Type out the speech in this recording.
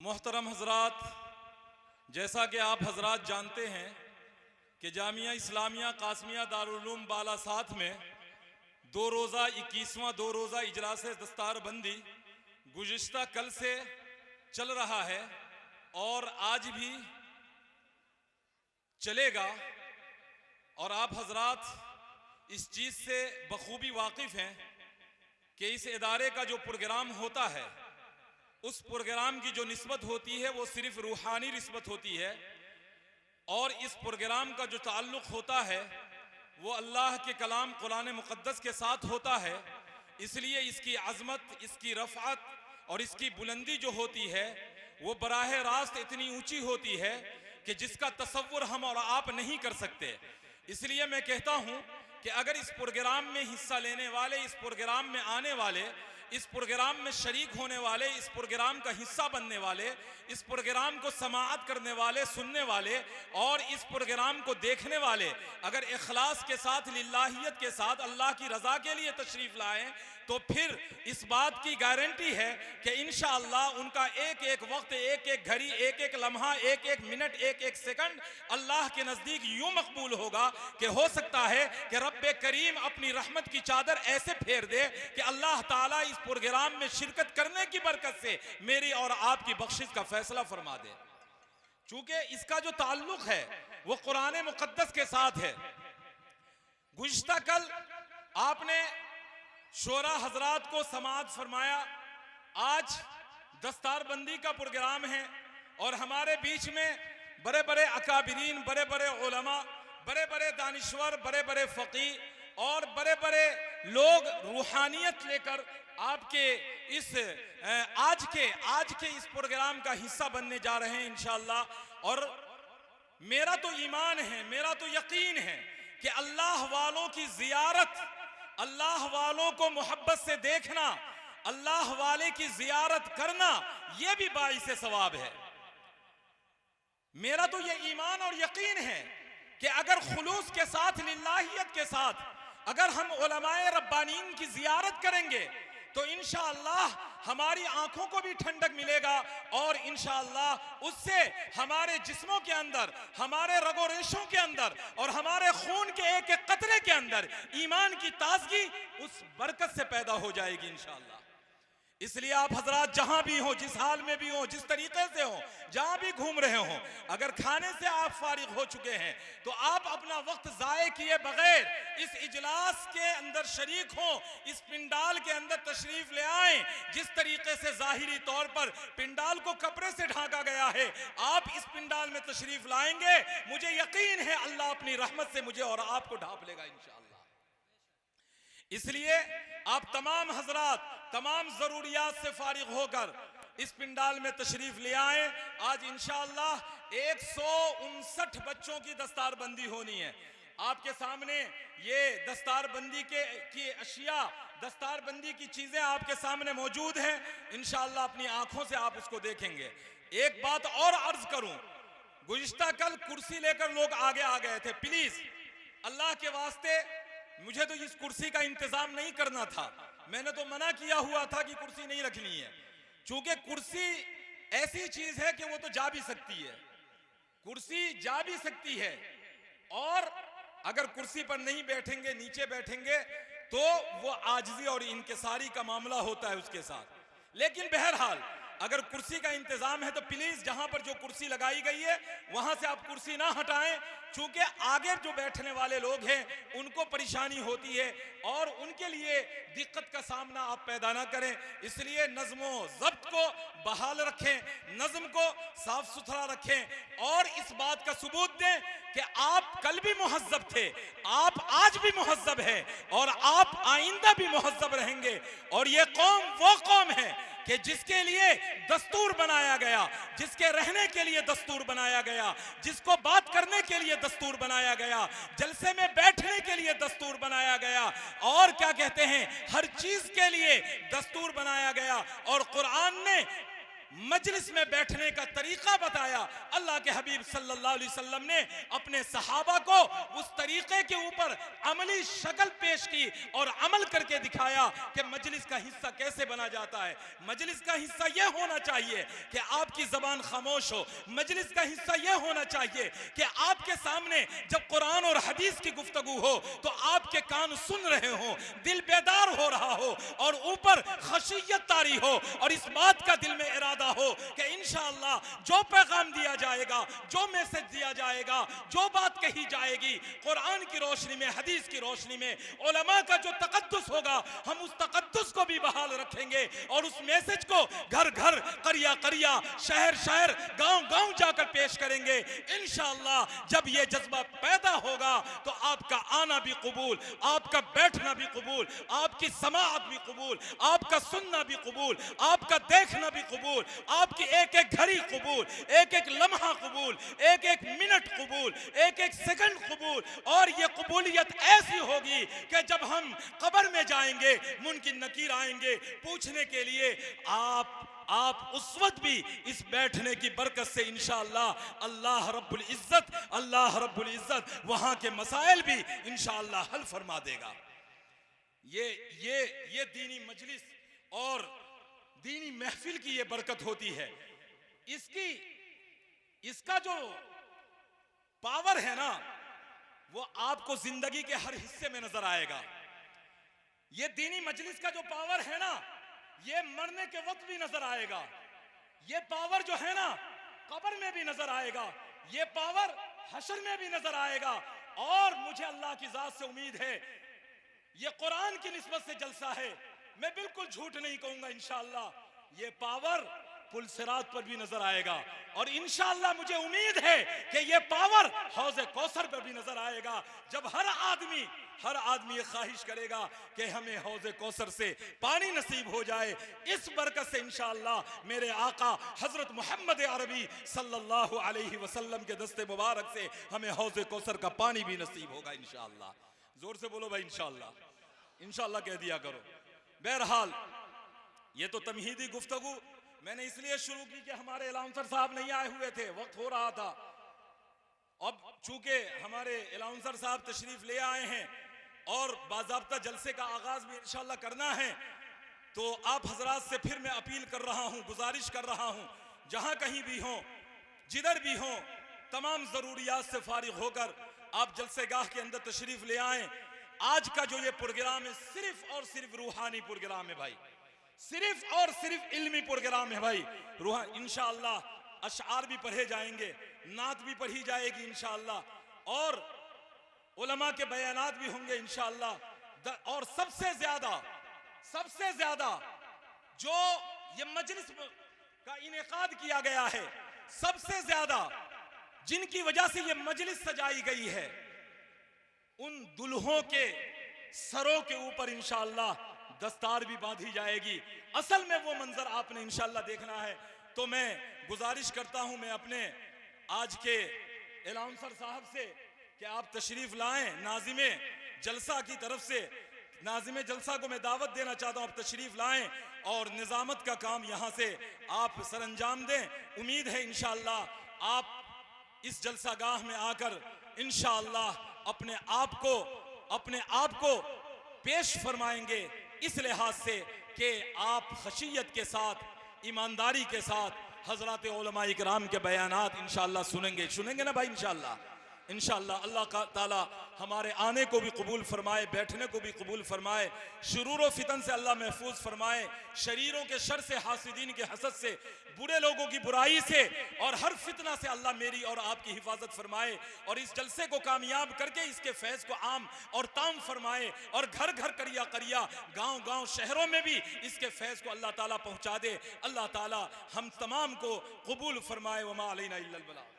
मोहतरम हजरात, जैसा कि आप हजरात जानते हैं कि जामिया इस्लामिया कासमिया दारुल उलूम बालासात में 2 रोज़ा 21वां 2 रोज़ा इजलास दस्तार बंदी गुज़िश्ता कल से चल रहा है और आज भी चलेगा। और आप हजरात इस चीज़ से बखूबी वाकिफ़ हैं कि इस इदारे का जो प्रोग्राम होता है उस प्रोग्राम की जो निस्बत होती है वो सिर्फ रूहानी निस्बत होती है और इस प्रोग्राम का जो ताल्लुक़ होता है वो अल्लाह के कलाम कुरान मुक़द्दस के साथ होता है। इसलिए इसकी अज़मत, इसकी रफ़अत और इसकी बुलंदी जो होती है वो बराह रास्त इतनी ऊंची होती है कि जिसका तसव्वुर हम और आप नहीं कर सकते। इसलिए मैं कहता हूँ कि अगर इस प्रोग्राम में हिस्सा लेने वाले, इस प्रोग्राम में आने वाले, इस प्रोग्राम में शरीक होने वाले, इस प्रोग्राम का हिस्सा बनने वाले, इस प्रोग्राम को समाअत करने वाले, सुनने वाले और इस प्रोग्राम को देखने वाले अगर इखलास के साथ, लिल्लाहियत के साथ, अल्लाह की रज़ा के लिए तशरीफ़ लाएं तो फिर इस बात की गारंटी है कि इंशाअल्लाह उनका एक एक वक्त, एक एक घड़ी, एक एक लम्हा, एक एक मिनट, एक एक सेकंड अल्लाह के नज़दीक यूं मकबूल होगा कि हो सकता है कि रब्बे करीम अपनी रहमत की चादर ऐसे फेर दे कि अल्लाह ताला इस प्रोग्राम में शिरकत करने की बरकत से मेरी और आपकी बख्शिश का फैसला फरमा दे। चूंकि इसका जो ताल्लुक है वो कुरान मुक़द्दस के साथ है। गुज़िश्ता कल आपने शोरा हजरात को समाअत फरमाया। आज दस्तारबंदी का प्रोग्राम है और हमारे बीच में बड़े बड़े अकाबिरीन, बड़े बड़े उलमा, बड़े बड़े दानिश्वर, बड़े बड़े फ़क़ी और बड़े बड़े लोग रूहानियत लेकर आपके इस आज के इस प्रोग्राम का हिस्सा बनने जा रहे हैं इंशाअल्लाह। और मेरा तो ईमान है, मेरा तो यकीन है कि अल्लाह वालों की ज़ियारत, अल्लाह वालों को मोहब्बत से देखना, अल्लाह वाले की ज़ियारत करना यह भी बाइसे सवाब है। मेरा तो यह ईमान और यकीन है कि अगर खुलूस के साथ, लिल्लाहियत के साथ अगर हम उलमाए रब्बानीन की ज़ियारत करेंगे तो इंशाअल्लाह हमारी आंखों को भी ठंडक मिलेगा और इंशाअल्लाह उससे हमारे जिस्मों के अंदर, हमारे रगो रेशों के अंदर और हमारे खून के एक एक कतरे के अंदर ईमान की ताजगी उस बरकत से पैदा हो जाएगी इंशाअल्लाह। इसलिए आप हजरात जहां भी हो, जिस हाल में भी हो, जिस तरीके से हो, जहां भी घूम रहे हो, अगर खाने से आप फारिग हो चुके हैं तो आप अपना वक्त जाये किए बगैर इस इजलास के अंदर शरीक हो, इस पिंडाल के अंदर तशरीफ ले आए। जिस तरीके से जाहिरी तौर पर पिंडाल को कपड़े से ढांका गया है, आप इस पिंडाल में तशरीफ लाएंगे, मुझे यकीन है अल्लाह अपनी रहमत से मुझे और आपको ढांप लेगा इंशाअल्लाह। इसलिए आप तमाम हजरात तमाम जरूरियात से फारिग होकर इस पिंडाल में तशरीफ ले आए। आज इंशाअल्लाह 159 बच्चों की दस्तारबंदी होनी है। आपके सामने ये दस्तारबंदी की अशिया, दस्तारबंदी की चीजें आपके सामने मौजूद हैं। इंशाअल्लाह अपनी आंखों से आप उसको देखेंगे। एक बात और अर्ज करूं, गुज़िश्ता कल कुर्सी लेकर लोग आगे आ गए थे। प्लीज अल्लाह के वास्ते मुझे तो इस कुर्सी का इंतजाम नहीं करना था, मैंने तो मना किया हुआ था कि कुर्सी नहीं रखनी है। चूंकि कुर्सी ऐसी चीज है कि वो तो जा भी सकती है, कुर्सी जा भी सकती है और अगर कुर्सी पर नहीं बैठेंगे, नीचे बैठेंगे तो वो आजिज़ी और इनकिसारी का मामला होता है उसके साथ। लेकिन बहरहाल अगर कुर्सी का इंतजाम है तो प्लीज जहां पर जो कुर्सी लगाई गई है वहां से आप कुर्सी ना हटाएं, चूंकि आगे जो बैठने वाले लोग हैं उनको परेशानी होती है और उनके लिए दिक्कत का सामना आप पैदा ना करें। इसलिए नज़्म व ज़ब्त को बहाल रखें, नज़्म को साफ सुथरा रखें और इस बात का सबूत दें कि आप कल भी मुहज़्ज़ब थे, आप आज भी मुहज़्ज़ब है और आप आइंदा भी मुहज़्ज़ब रहेंगे। और ये कौम वो कौम है कि जिसके लिए दस्तूर बनाया गया, जिसके रहने के लिए दस्तूर बनाया गया, जिसको बात करने के लिए दस्तूर बनाया गया, जलसे में बैठने के लिए दस्तूर बनाया गया और क्या कहते हैं हर चीज के लिए दस्तूर बनाया गया। और कुरान ने मजलिस में बैठने का तरीका बताया। अल्लाह के हबीब सल्लल्लाहु अलैहि वसल्लम ने अपने सहाबा को उस तरीके के ऊपर अमली शक्ल पेश की और अमल करके दिखाया कि मजलिस का हिस्सा कैसे बना जाता है। मजलिस का हिस्सा यह होना चाहिए कि आपकी जबान खामोश हो। मजलिस का हिस्सा यह होना चाहिए कि आपके सामने जब कुरान और हदीस की गुफ्तगू हो तो आपके कान सुन रहे हो, दिल बेदार हो रहा हो और ऊपर खशियत तारी हो और इस बात का दिल में इरादा हो कि इंशाअल्लाह जो पैगाम दिया जाएगा, जो मैसेज दिया जाएगा, जो बात कही जाएगी कुरान की रोशनी में, हदीस की रोशनी में, उलमा का जो तकद्दुस होगा हम उस तकद्दुस को भी बहाल रखेंगे और उस मैसेज को घर घर, करिया करिया, शहर शहर, गांव गांव जाकर पेश करेंगे। इंशाअल्लाह जब ये जज्बा पैदा होगा तो आपका आना भी कबूल, आपका बैठना भी कबूल, आपकी समाअत भी कबूल, आपका सुनना भी कबूल, आपका देखना भी कबूल, आपकी एक एक घड़ी कबूल, एक एक लम्हा कबूल, एक एक मिनट कबूल, एक एक सेकंड कबूल। और ये कबूलियत ऐसी होगी कि जब हम कब्र में जाएंगे, मुनकिर नकीर आएंगे पूछने के लिए, आप उस वक्त भी इस बैठने की बरकत से इंशाअल्लाह अल्लाह रब्बुल इज्जत वहां के मसाइल भी इंशाअल्लाह हल फरमा देगा। ये दीनी मजलिस और दीनी महफिल की ये बरकत होती है। इसका जो पावर है ना वो आपको जिंदगी के हर हिस्से में नजर आएगा। ये दीनी मजलिस का जो पावर है ना ये मरने के वक्त भी नजर आएगा। ये पावर जो है ना कब्र में भी नजर आएगा, ये पावर हशर में भी नजर आएगा। और मुझे अल्लाह की जात से उम्मीद है ये कुरान की निस्बत से जलसा है, मैं बिल्कुल झूठ नहीं कहूंगा। इंशाअल्लाह ये पावर पुल सिरात पर भी नजर आएगा और इंशाअल्लाह मुझे उम्मीद है कि ये पावर हौज़े कौसर पर भी नजर आएगा जब हर आदमी ये ख्वाहिश करेगा कि हमें हौज़े कौसर से पानी नसीब हो जाए। इस बरकत से इंशाअल्लाह मेरे आका हजरत मोहम्मद अरबी सल्लल्लाहु अलैहि वसल्लम के दस्ते मुबारक से हमें हौज़े कौसर का पानी भी नसीब होगा इंशाअल्लाह। जोर से बोलो भाई इंशाअल्लाह कह दिया करो। बहरहाल ये तो तमहीदी गुफ्तगू मैंने इसलिए शुरू की कि हमारे अलाउंसर साहब नहीं आए हुए थे, वक्त हो रहा था। अब चूंकि हमारे अलाउंसर साहब तशरीफ ले आए हैं और बाज़ाब्ता जलसे का आगाज भी इंशाअल्लाह करना है, तो आप हजरात से फिर मैं अपील कर रहा हूं, गुजारिश कर रहा हूं, जहां कहीं भी हो, जिधर भी हो, तमाम जरूरियात से फारिग होकर आप जलसेगाह के अंदर तशरीफ ले आए। आज का जो ये प्रोग्राम है सिर्फ और सिर्फ रूहानी प्रोग्राम है भाई, सिर्फ और सिर्फ इल्मी प्रोग्राम है भाई। इंशाअल्लाह अशआर भी पढ़े जाएंगे, नात भी पढ़ी जाएगी इंशाअल्लाह, और उलमा के बयानात भी होंगे इंशाअल्लाह। और सबसे ज्यादा जो ये मजलिस का इनेकाद किया गया है, सबसे ज्यादा जिनकी वजह से ये मजलिस सजाई गई है, उन दुल्हों के सरों के ऊपर इंशाअल्लाह दस्तार भी बांधी जाएगी। असल में वो मंजर आपने इंशाअल्लाह देखना है। तो मैं गुजारिश करता हूं मैं अपने आज के अलाउंसर साहब से कि आप तशरीफ लाएं। नाज़िमे जलसा की तरफ से, नाज़िमे जलसा को मैं दावत देना चाहता हूं, आप तशरीफ लाएं और निजामत का काम यहां से आप सरअंजाम दें। उम्मीद है इंशाअल्लाह आप इस जलसागाह में आकर इंशाअल्लाह अपने आप को पेश फरमाएंगे, इस लिहाज से कि आप खशियत के साथ, ईमानदारी के साथ हजरत उलमा इकराम के बयानात इंशाअल्लाह सुनेंगे ना भाई इंशाअल्लाह। अल्लाह ताला हमारे आने को भी कबूल फरमाए, बैठने को भी कबूल फरमाए, शुरूर व फितन से अल्लाह महफूज फरमाए, शरीरों के शर से, हासिदीन के हसद से, बुरे लोगों की बुराई से और हर फितना से अल्लाह मेरी और आपकी हिफाजत फरमाए और इस जलसे को कामयाब करके इसके फैज़ को आम और ताम फरमाए और घर घर, करिया करिया, गाँव गाँव, शहरों में भी इसके फैज़ को अल्लाह ताला पहुँचा दे। अल्लाह ताला हम तमाम को कबूल फरमाए। वमा अलैना इल्लल बलाग।